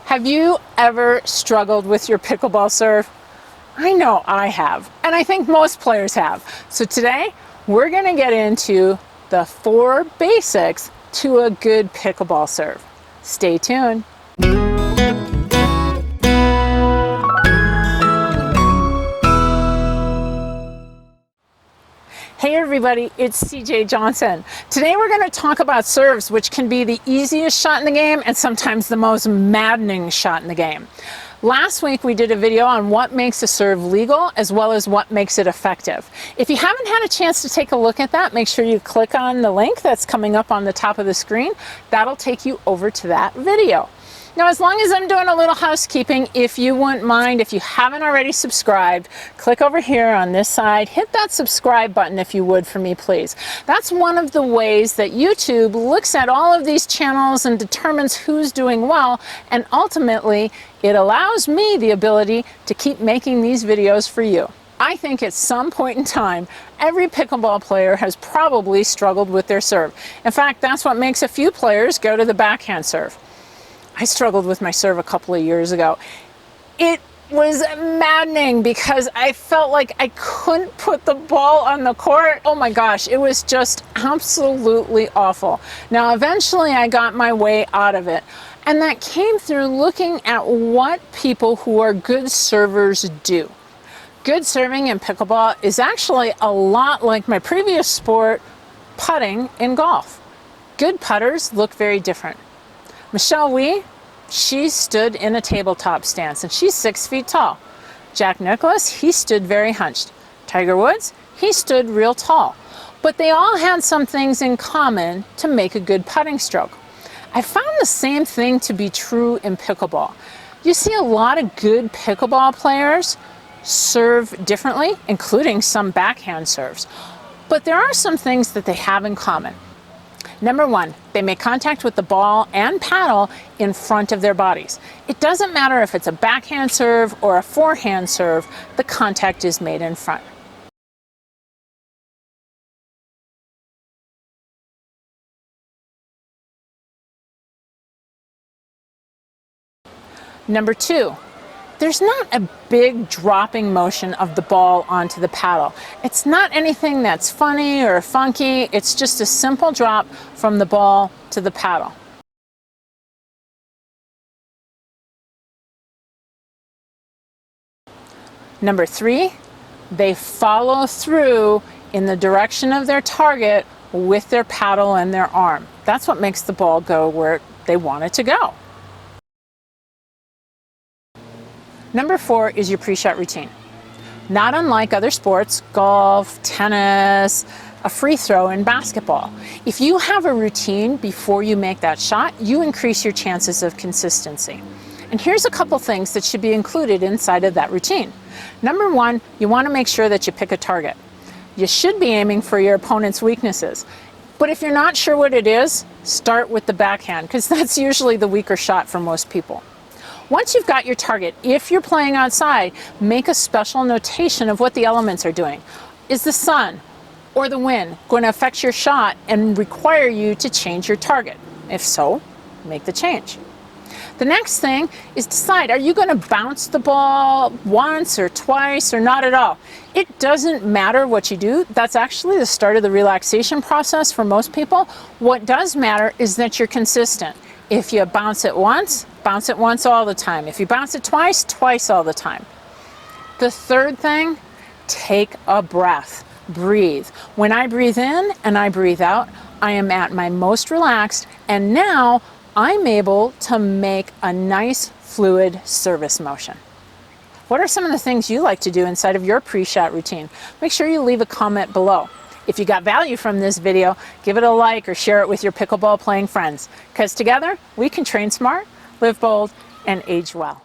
Have you ever struggled with your pickleball serve? I know I have, and I think most players have. So today, we're going to get into the 4 basics to a good pickleball serve. Stay tuned. Hey everybody, it's CJ Johnson. Today we're going to talk about serves, which can be the easiest shot in the game and sometimes the most maddening shot in the game. Last week we did a video on what makes a serve legal as well as what makes it effective. If you haven't had a chance to take a look at that, make sure you click on the link that's coming up on the top of the screen. That'll take you over to that video. Now, as long as I'm doing a little housekeeping, if you wouldn't mind, if you haven't already subscribed, click over here on this side, hit that subscribe button if you would for me, please. That's one of the ways that YouTube looks at all of these channels and determines who's doing well, and ultimately, it allows me the ability to keep making these videos for you. I think at some point in time, every pickleball player has probably struggled with their serve. In fact, that's what makes a few players go to the backhand serve. I struggled with my serve a couple of years ago. It was maddening because I felt like I couldn't put the ball on the court. Oh my gosh, it was just absolutely awful. Now, eventually I got my way out of it. And that came through looking at what people who are good servers do. Good serving in pickleball is actually a lot like my previous sport, putting in golf. Good putters look very different. Michelle Wie, she stood in a tabletop stance and she's 6 feet tall. Jack Nicklaus, he stood very hunched. Tiger Woods, he stood real tall. But they all had some things in common to make a good putting stroke. I found the same thing to be true in pickleball. You see a lot of good pickleball players serve differently, including some backhand serves. But there are some things that they have in common. Number 1, they make contact with the ball and paddle in front of their bodies. It doesn't matter if it's a backhand serve or a forehand serve, the contact is made in front. Number 2, there's not a big dropping motion of the ball onto the paddle. It's not anything that's funny or funky. It's just a simple drop from the ball to the paddle. Number 3, they follow through in the direction of their target with their paddle and their arm. That's what makes the ball go where they want it to go. Number 4 is your pre-shot routine. Not unlike other sports, golf, tennis, a free throw, and basketball. If you have a routine before you make that shot, you increase your chances of consistency. And here's a couple things that should be included inside of that routine. Number 1, you want to make sure that you pick a target. You should be aiming for your opponent's weaknesses. But if you're not sure what it is, start with the backhand, because that's usually the weaker shot for most people. Once you've got your target, if you're playing outside, make a special notation of what the elements are doing. Is the sun or the wind going to affect your shot and require you to change your target? If so, make the change. The next thing is decide, are you going to bounce the ball once or twice or not at all? It doesn't matter what you do. That's actually the start of the relaxation process for most people. What does matter is that you're consistent. If you bounce it once all the time. If you bounce it twice, twice all the time. The third thing, take a breath. Breathe. When I breathe in and I breathe out, I am at my most relaxed, and now I'm able to make a nice fluid service motion. What are some of the things you like to do inside of your pre-shot routine? Make sure you leave a comment below. If you got value from this video, give it a like or share it with your pickleball playing friends, because together we can train smart, live bold, and age well.